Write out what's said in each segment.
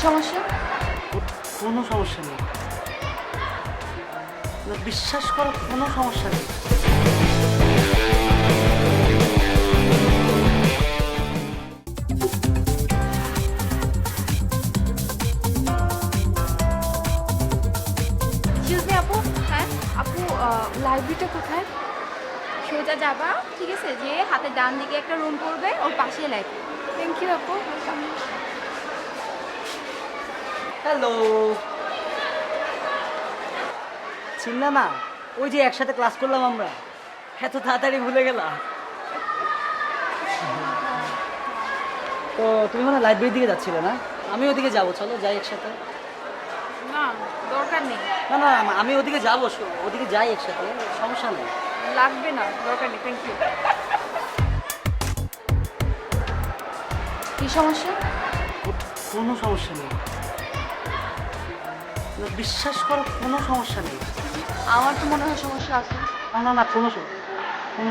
সমস্যা? কোনো সমস্যা নেই, না, বিশ্বাস করো কোনো সমস্যা নেই। এক্সকিউজ মি আপু। হ্যাঁ আপু, লাইব্রেরিটা কোথায়? সোজা যাবা, ঠিক আছে, যে হাতে ডান দিকে একটা রুম পড়বে, ওর পাশে লাইব্রেরি। থ্যাংক ইউ আপু। হ্যালো, চিনলা না? ওই যে একসাথে ক্লাস করলাম আমরা, এত তাড়াতাড়ি ভুলে গেলাম। তো তুমি মানে লাইব্রেরির দিকে যাচ্ছিলে না? আমি ওদিকে যাবো, চলো যাই একসাথে। না, দরকার নেই। না না, আমি ওদিকে যাবো, ওদিকে যাই একসাথে, সমস্যা নেই। লাগবে না, দরকার নেই, থ্যাংক ইউ। কি সমস্যা? কোনো সমস্যা নেই, না, বিশ্বাস করো কোনো সমস্যা নেই। আমার তো মনে হয় সমস্যা আছে। না না না, কোনো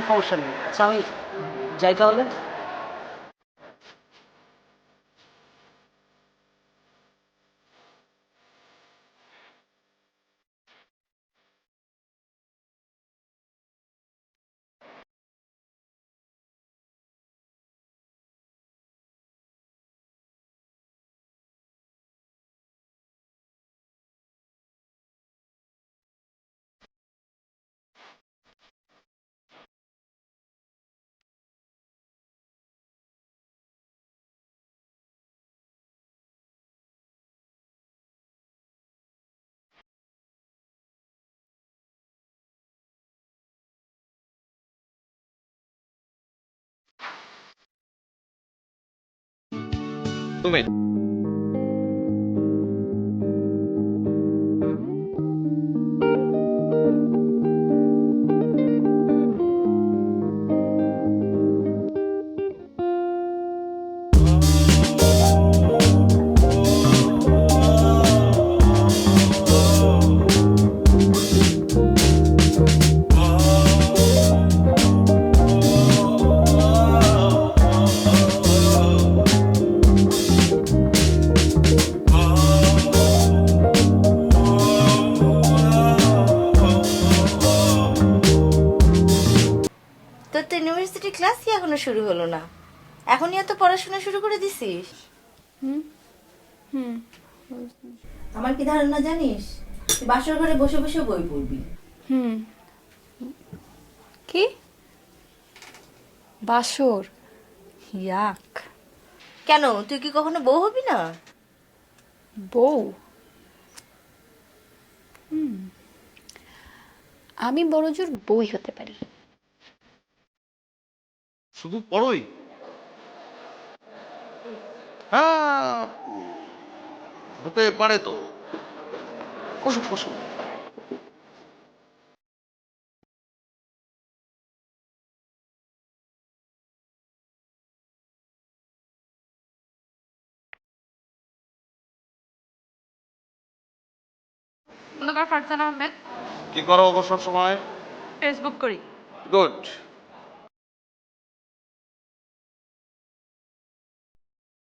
সমস্যা নেই। আচ্ছা আমি যাই তাহলে। তুমি তোর তো ইউনিভার্সিটি ক্লাসই এখনো শুরু হলো না, এখনই এত পড়াশোনা শুরু করে দিছিস? আমার কি ধারণা জানিস, তুই বাসর ঘরে বসে বসে বই পড়বি। কি? বাসর? ইয়াক। কেন, তুই কি কখনো বউ হবি না? বউ? আমি বড় জোর বই হতে পারি। শুধু পড়োই? হ্যাঁ, হতে পারে তো। বসো বসো। খন্দকার ফারজানা আহমেদ। কি করো অবসর সময়? ফেসবুক করি। গুড।